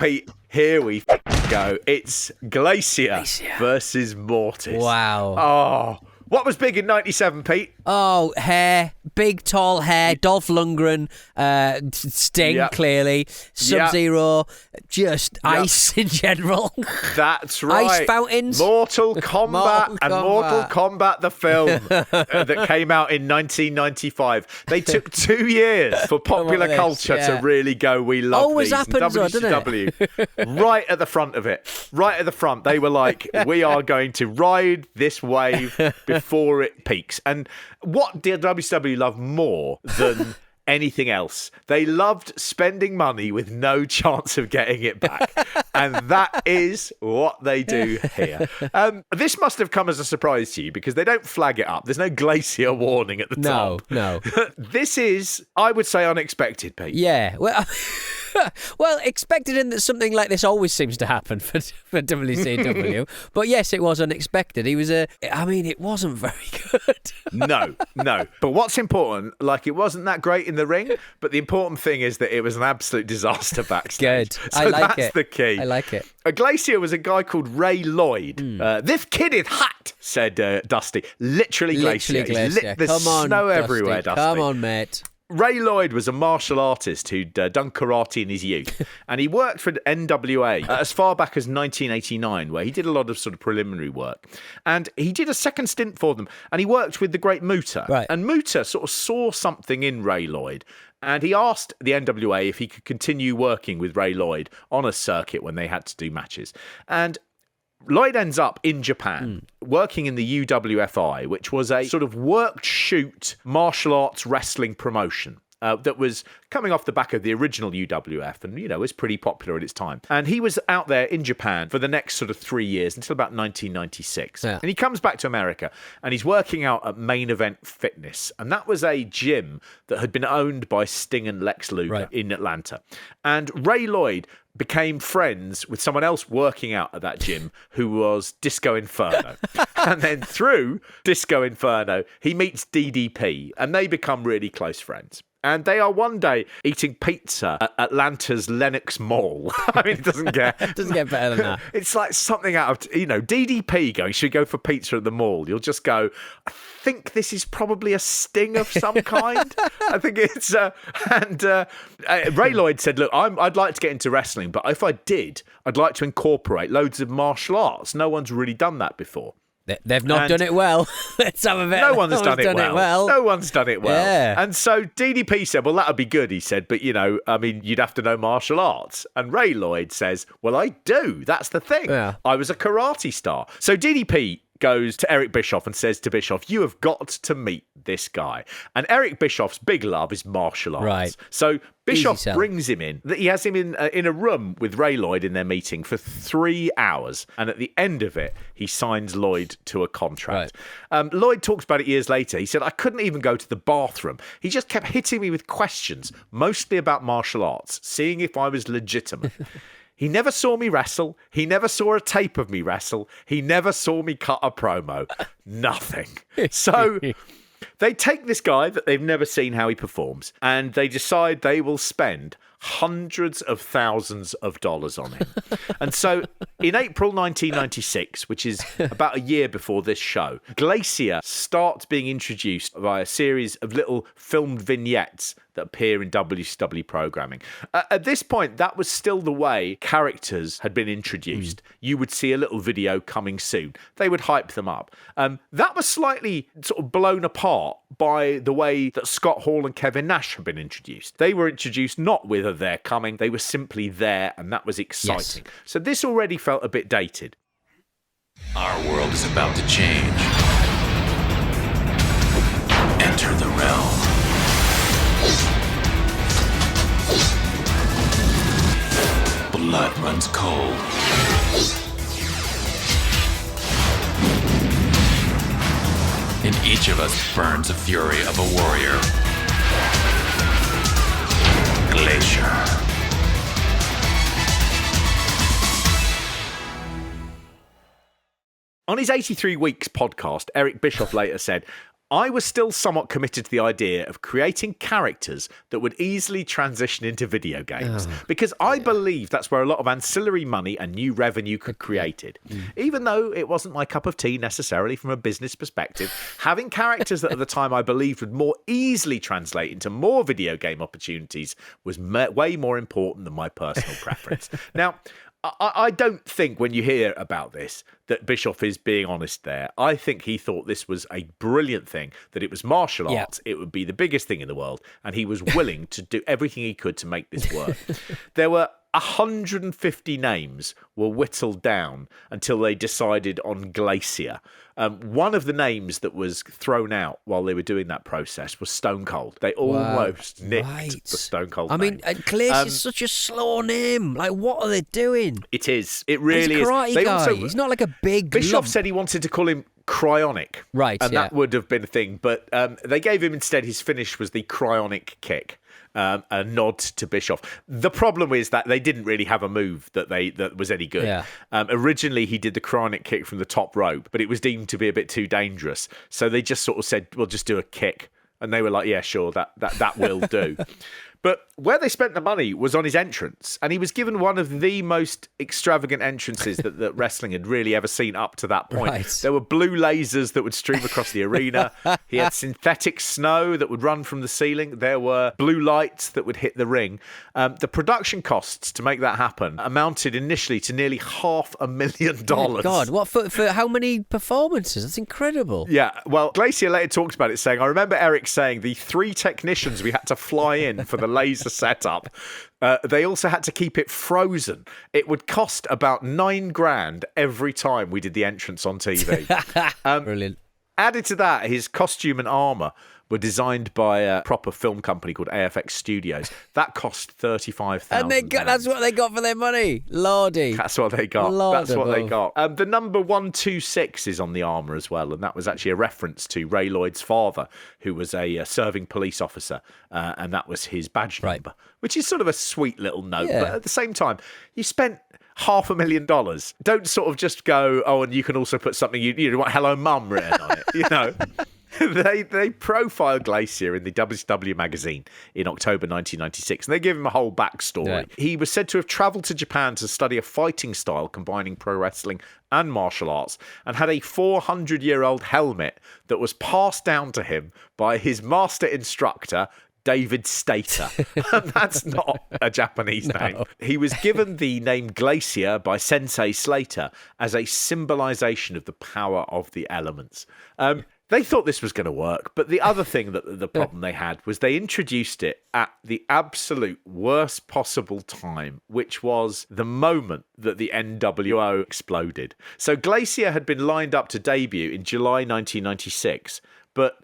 Pete, here we go. It's Glacier versus Mortis. Wow. Oh, what was big in 97, Pete? Oh, hair. Big, tall hair. Dolph Lundgren. Sting, clearly. Sub-Zero. Just ice in general. That's right. Ice fountains. Mortal Kombat and Mortal Kombat, the film that came out in 1995. They took 2 years for popular culture to really go, we love Always these. happens, WCW, right at the front of it. Right at the front. They were like, we are going to ride this wave before it peaks. And what did WCW love more than anything else? They loved spending money with no chance of getting it back. And that is what they do here. This must have come as a surprise to you because they don't flag it up. There's no Glacier warning at the top. No. This is, I would say, unexpected, Pete. Yeah. Well, expected in that something like this always seems to happen for WCW. But yes, it was unexpected. It wasn't very good. No. But what's important, it wasn't that great in the ring, but the important thing is that it was an absolute disaster backstage. Good. So I like it. That's the key. I like it. A Glacier was a guy called Ray Lloyd. This kid is hot, said Dusty. Literally Glacier. There's snow everywhere, Dusty. Come on, mate. Ray Lloyd was a martial artist who'd done karate in his youth, and he worked for the NWA as far back as 1989, where he did a lot of sort of preliminary work. And he did a second stint for them, and he worked with the great Muta. Right. And Muta sort of saw something in Ray Lloyd, and he asked the NWA if he could continue working with Ray Lloyd on a circuit when they had to do matches. And Lloyd ends up in Japan working in the UWFI, which was a sort of worked shoot martial arts wrestling promotion that was coming off the back of the original UWF and, was pretty popular at its time. And he was out there in Japan for the next sort of 3 years until about 1996. Yeah. And he comes back to America and he's working out at Main Event Fitness. And that was a gym that had been owned by Sting and Lex Luger in Atlanta. And Ray Lloyd became friends with someone else working out at that gym who was Disco Inferno. And then through Disco Inferno, he meets DDP and they become really close friends. And they are one day eating pizza at Atlanta's Lenox Mall. It doesn't get better than that. It's like something out of, DDP going, should we go for pizza at the mall? You'll just go, I think this is probably a sting of some kind. I think it's, Ray Lloyd said, look, I'd like to get into wrestling, but if I did, I'd like to incorporate loads of martial arts. No one's really done that before. They've not done it well. Let's have a bet. No one's done it well. No one's done it well. Yeah. And so DDP said, well, that would be good, he said. But, you'd have to know martial arts. And Ray Lloyd says, well, I do. That's the thing. Yeah. I was a karate star. So DDP goes to Eric Bischoff and says to Bischoff, you have got to meet this guy. And Eric Bischoff's big love is martial arts. Right. So Bischoff brings him in. He has him in a room with Ray Lloyd in their meeting for 3 hours. And at the end of it, he signs Lloyd to a contract. Right. Lloyd talks about it years later. He said, I couldn't even go to the bathroom. He just kept hitting me with questions, mostly about martial arts, seeing if I was legitimate. He never saw me wrestle. He never saw a tape of me wrestle. He never saw me cut a promo. Nothing. So they take this guy that they've never seen how he performs, and they decide they will spend hundreds of thousands of dollars on him. And so in April 1996, which is about a year before this show, Glacier starts being introduced by a series of little filmed vignettes that appear in WCW programming. At this point, that was still the way characters had been introduced. You would see a little video coming soon. They would hype them up. That was slightly sort of blown apart by the way that Scott Hall and Kevin Nash had been introduced. They were introduced not with a they're coming, they were simply there, and that was exciting. Yes. So this already felt a bit dated. Our world is about to change. Enter the realm. Blood runs cold. In each of us burns the fury of a warrior. Glacier. On his 83 Weeks podcast, Eric Bischoff later said, I was still somewhat committed to the idea of creating characters that would easily transition into video games, because I believe that's where a lot of ancillary money and new revenue could be created. Even though it wasn't my cup of tea necessarily from a business perspective, having characters that at the time I believed would more easily translate into more video game opportunities was way more important than my personal preference. Now, I don't think when you hear about this that Bischoff is being honest there. I think he thought this was a brilliant thing, that it was martial arts, it would be the biggest thing in the world, and he was willing to do everything he could to make this work. There were 150 names were whittled down until they decided on GLACIER. One of the names that was thrown out while they were doing that process was Stone Cold. They almost nicked the Stone Cold name. I mean, GLACIER's such a slow name. Like, what are they doing? It is. It really He's a karate is. guy. He's not like a big Bischoff lump. said he wanted to call him Cryonic. Right, and that would have been a thing. But they gave him instead, his finish was the Cryonic kick. A nod to Bischoff. The problem is that they didn't really have a move that was any good. Yeah. Originally, he did the cryonic kick from the top rope, but it was deemed to be a bit too dangerous. So they just sort of said, "We'll just do a kick," and they were like, "Yeah, sure, that will do." But where they spent the money was on his entrance, and he was given one of the most extravagant entrances that wrestling had really ever seen up to that point. Right. There were blue lasers that would stream across the arena. He had synthetic snow that would run from the ceiling. There were blue lights that would hit the ring. The production costs to make that happen amounted initially to nearly $500,000. Oh God, what for how many performances? That's incredible. Yeah, well, GLACIER later talked about it, saying, I remember Eric saying the 3 technicians we had to fly in for the laser setup, they also had to keep it frozen. It would cost about $9,000 every time we did the entrance on TV. Brilliant. Added to that, his costume and armour were designed by a proper film company called AFX Studios. That cost $35,000. And that's what they got for their money. Lordy. That's what they got. That's what they got. The number 126 is on the armour as well, and that was actually a reference to Ray Lloyd's father, who was a serving police officer, and that was his badge number, which is sort of a sweet little note. Yeah. But at the same time, you spent $500,000. Don't sort of just go, oh, and you can also put something, you want Hello Mum written on it, you know. They profiled GLACIER in the WCW magazine in October 1996, and they give him a whole backstory. Yeah. He was said to have travelled to Japan to study a fighting style combining pro wrestling and martial arts, and had a 400-year-old helmet that was passed down to him by his master instructor, David Stater. And that's not a Japanese name. He was given the name GLACIER by Sensei Slater as a symbolization of the power of the elements. They thought this was going to work, but the other thing that the problem they had was they introduced it at the absolute worst possible time, which was the moment that the NWO exploded. So GLACIER had been lined up to debut in July 1996, but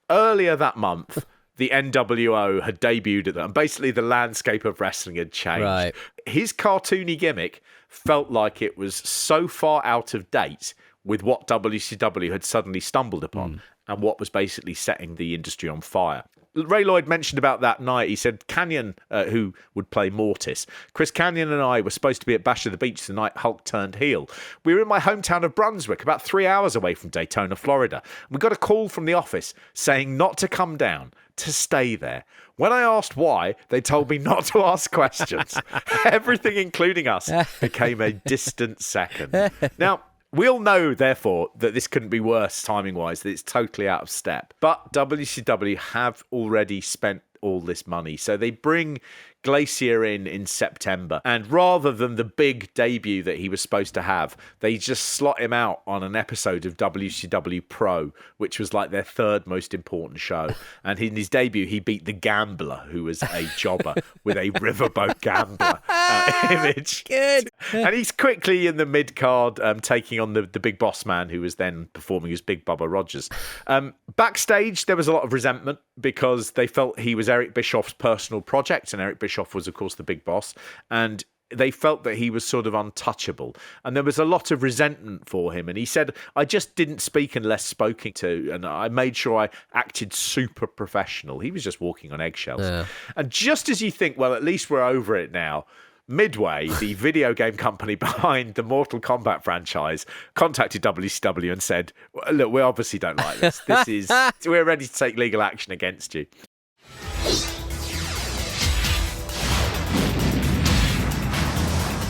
earlier that month, the NWO had debuted at them, and basically the landscape of wrestling had changed. Right. His cartoony gimmick felt like it was so far out of date with what WCW had suddenly stumbled upon and what was basically setting the industry on fire. Ray Lloyd mentioned about that night, he said Canyon, who would play Mortis, Chris Canyon and I were supposed to be at Bash of the Beach the night Hulk turned heel. We were in my hometown of Brunswick, about 3 hours away from Daytona, Florida. We got a call from the office saying not to come down, to stay there. When I asked why, they told me not to ask questions. Everything, including us, became a distant second. Now, we all know, therefore, that this couldn't be worse timing-wise, that it's totally out of step. But WCW have already spent all this money. So they bring GLACIER in September, and rather than the big debut that he was supposed to have, they just slot him out on an episode of WCW Pro, which was like their third most important show. And in his debut, he beat the Gambler, who was a jobber with a riverboat gambler image. Good. And he's quickly in the mid-card, taking on the big boss man, who was then performing as Big Bubba Rogers. Backstage, there was a lot of resentment because they felt he was Eric Bischoff's personal project, and Eric Bischoff was, of course, the big boss, and they felt that he was sort of untouchable, and there was a lot of resentment for him. And he said, I just didn't speak unless spoken to, and I made sure I acted super professional. He was just walking on eggshells. Yeah. And just as you think, well, at least we're over it now, Midway, the video game company behind the Mortal Kombat franchise, contacted WCW and said, look, we obviously don't like this. We're ready to take legal action against you.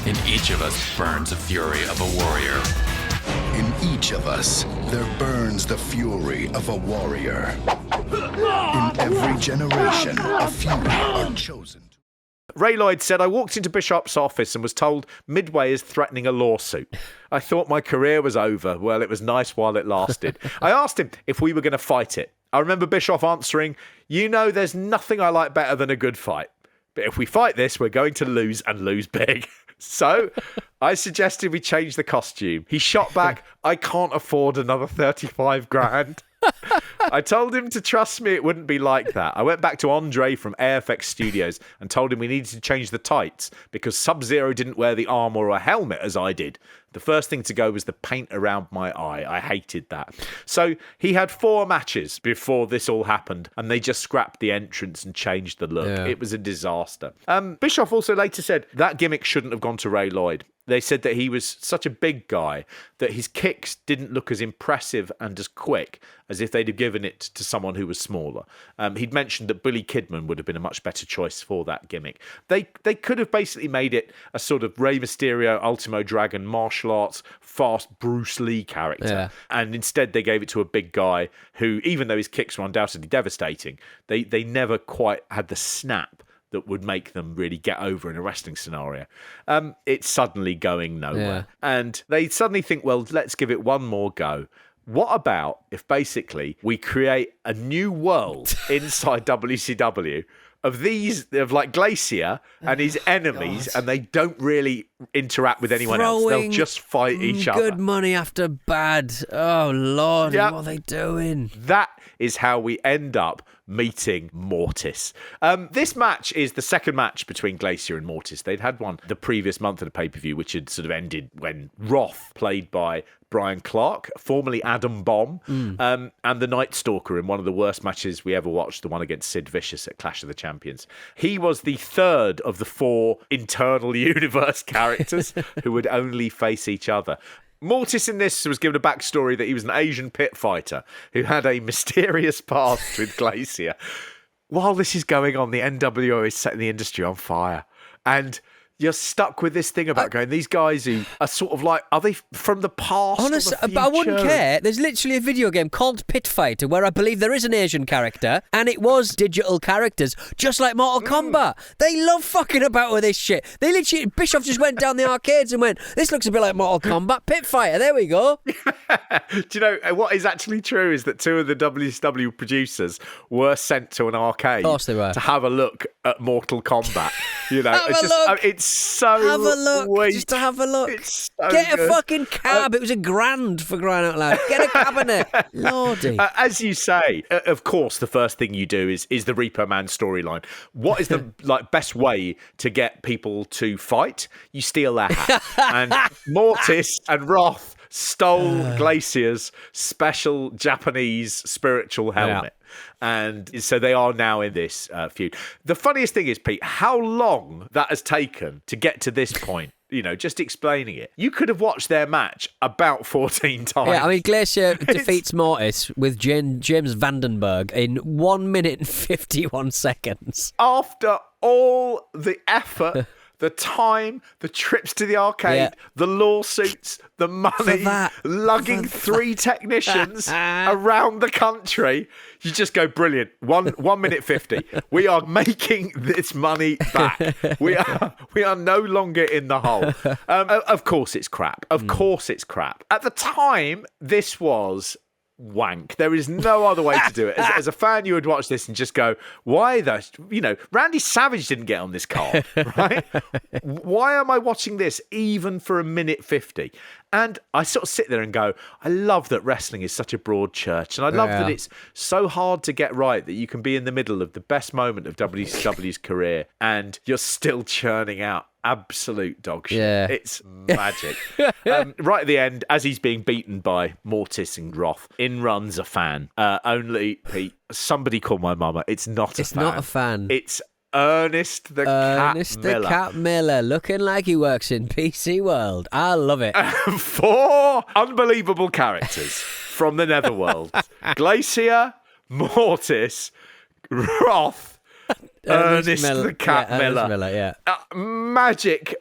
In each of us burns the fury of a warrior. In each of us, there burns the fury of a warrior. In every generation, a few are chosen. Ray Lloyd said, I walked into Bishop's office and was told Midway is threatening a lawsuit. I thought my career was over. Well, it was nice while it lasted. I asked him if we were going to fight it. I remember Bischoff answering, you know, there's nothing I like better than a good fight. But if we fight this, we're going to lose and lose big. So I suggested we change the costume. He shot back, I can't afford another 35 grand. I told him to trust me, it wouldn't be like that. I went back to Andre from AFX Studios and told him we needed to change the tights because Sub-Zero didn't wear the armor or a helmet as I did. The first thing to go was the paint around my eye. I hated that. So he had 4 matches before this all happened, and they just scrapped the entrance and changed the look. Yeah. It was a disaster. Bischoff also later said that gimmick shouldn't have gone to Ray Lloyd. They said that he was such a big guy that his kicks didn't look as impressive and as quick as if they'd have given it to someone who was smaller. He'd mentioned that Billy Kidman would have been a much better choice for that gimmick. They could have basically made it a sort of Rey Mysterio, Ultimo Dragon, martial arts, fast Bruce Lee character. Yeah. And instead they gave it to a big guy who, even though his kicks were undoubtedly devastating, they never quite had the snap that would make them really get over in a wrestling scenario. It's suddenly going nowhere. Yeah. And they suddenly think, well, let's give it one more go. What about if basically we create a new world inside WCW of like GLACIER and his enemies, and they don't really interact with anyone else. They'll just fight each other. Good money after bad. Oh, Lord, what are they doing? That is how we end up meeting Mortis. This match is the second match between GLACIER and Mortis. They'd had one the previous month at a pay-per-view, which had sort of ended when Roth, played by Brian Clark, formerly Adam Bomb, and the Night Stalker in one of the worst matches we ever watched, the one against Sid Vicious at Clash of the Champions. He was the third of the 4 internal universe characters who would only face each other. Mortis in this was given a backstory that he was an Asian pit fighter who had a mysterious past with GLACIER. While this is going on, the NWO is setting the industry on fire. And you're stuck with this thing about going, these guys who are sort of like, are they from the past? Honestly, but I wouldn't care. There's literally a video game called Pit Fighter where I believe there is an Asian character, and it was digital characters, just like Mortal Kombat. They love fucking about with this shit. They literally, Bischoff just went down the arcades and went, this looks a bit like Mortal Kombat. Pit Fighter, there we go. Do you know, what is actually true is that 2 of the WCW producers were sent to an arcade. Of course they were. To have a look at Mortal Kombat. You know, it's so have a look, weak. just to have a look. It's so Get good. a fucking cab. It was $1,000 for crying out loud. Get a cabinet. Lordy. As you say, of course, the first thing you do is the Repo Man storyline. What is the best way to get people to fight? You steal their hat. And Mortis and Roth stole GLACIER's special Japanese spiritual helmet. Yeah. And so they are now in this feud. The funniest thing is, Pete, how long that has taken to get to this point. You know, just explaining it. You could have watched their match about 14 times. Yeah, I mean, GLACIER defeats Mortis with James Vandenberg in 1 minute and 51 seconds. After all the effort, the time, the trips to the arcade, the lawsuits, the money, lugging 3 technicians around the country, you just go, brilliant. 1 minute 50. We are making this money back. We are no longer in the hole. Of course it's crap. Of course it's crap. At the time, this was wank. There is no other way to do it. As a fan, you would watch this and just go, why the, Randy Savage didn't get on this card, right? Why am I watching this even for 1 minute 50? And I sort of sit there and go, I love that wrestling is such a broad church. And I love that it's so hard to get right that you can be in the middle of the best moment of WCW's career and you're still churning out absolute dog shit. Yeah. It's magic. Right at the end, as he's being beaten by Mortis and Roth, in runs a fan. Only, Pete, somebody call my mama. It's not a fan. It's not a fan. It's Ernest the Cat Miller, looking like he works in PC World. I love it. 4 unbelievable characters from the Netherworld. Glacier, Mortis, Wrath, Ernest the Cat Miller.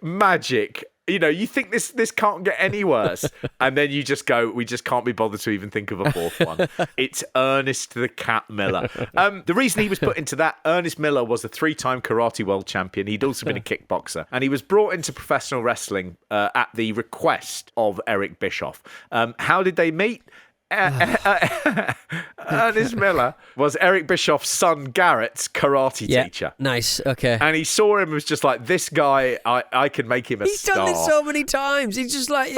Magic. You know, you think this can't get any worse, and then you just go, we just can't be bothered to even think of a 4th one. It's Ernest the Cat Miller. The reason he was put into that, Ernest Miller was a 3-time karate world champion. He'd also been a kickboxer, and he was brought into professional wrestling at the request of Eric Bischoff. How did they meet? Ernest Miller was Eric Bischoff's son Garrett's karate teacher. Nice, okay. And he saw him as just like, this guy, I can make him a star. He's done this so many times. He's just like,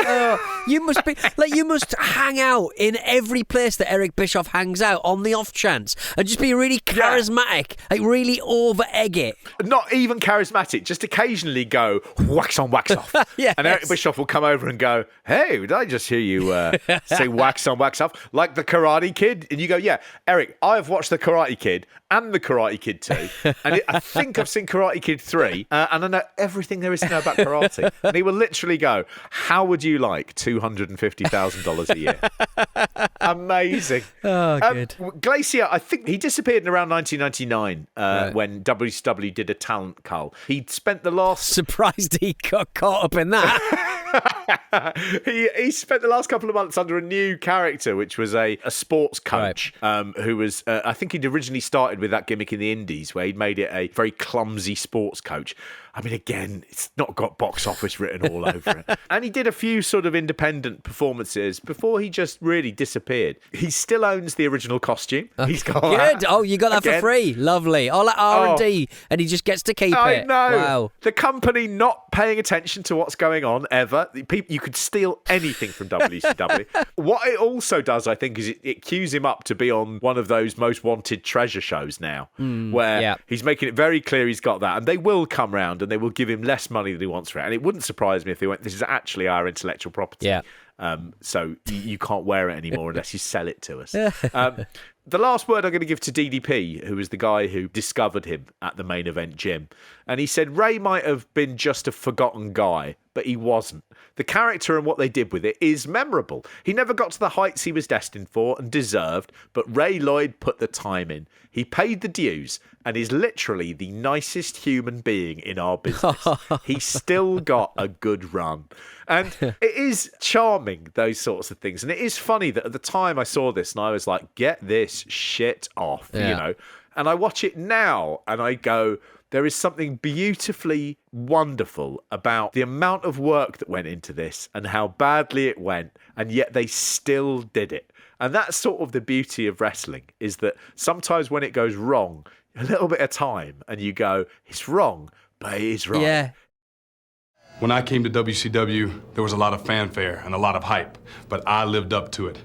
you must hang out in every place that Eric Bischoff hangs out on the off chance and just be really charismatic, like really over-egg it. Not even charismatic, just occasionally go, wax on, wax off. Yes. And Eric Bischoff will come over and go, hey, did I just hear you say wax on, wax off? Like the Karate Kid? And you go, yeah, Eric, I've watched the Karate Kid and the Karate Kid 2. And I think I've seen Karate Kid 3. And I know everything there is to know about karate. And he will literally go, how would you like $250,000 a year? Amazing. Oh, good. Glacier, I think he disappeared in around 1999 when WCW did a talent cull. He'd spent the last... Surprised he got caught up in that. He spent the last couple of months under a new character, which was a sports coach, who was, I think he'd originally started with that gimmick in the Indies where he'd made it a very clumsy sports coach. I mean, again, it's not got box office written all over it. And he did a few sort of independent performances before he just really disappeared. He still owns the original costume. He's got good. that. Oh, you got that Again. for free. Lovely. All that R&D, and he just gets to keep it. I know. Wow. The company not paying attention to what's going on ever. You could steal anything from WCW. What it also does, I think, is it cues him up to be on one of those most wanted treasure shows now, where he's making it very clear he's got that, and they will come round and they will give him less money than he wants for it. And it wouldn't surprise me if they went, this is actually our intellectual property. Yeah. So you can't wear it anymore unless you sell it to us. The last word I'm going to give to DDP, who was the guy who discovered him at the main event gym. And he said Ray might have been just a forgotten guy, but he wasn't. The character and what they did with it is memorable. He never got to the heights he was destined for and deserved, but Ray Lloyd put the time in. He paid the dues and is literally the nicest human being in our business. He still got a good run. And it is charming, those sorts of things. And it is funny that at the time I saw this and I was like, get this shit off, you know. And I watch it now and I go, there is something beautifully wonderful about the amount of work that went into this and how badly it went, and yet they still did it. And that's sort of the beauty of wrestling, is that sometimes when it goes wrong, a little bit of time, and you go, it's wrong, but it is right. Yeah. When I came to WCW, there was a lot of fanfare and a lot of hype, but I lived up to it.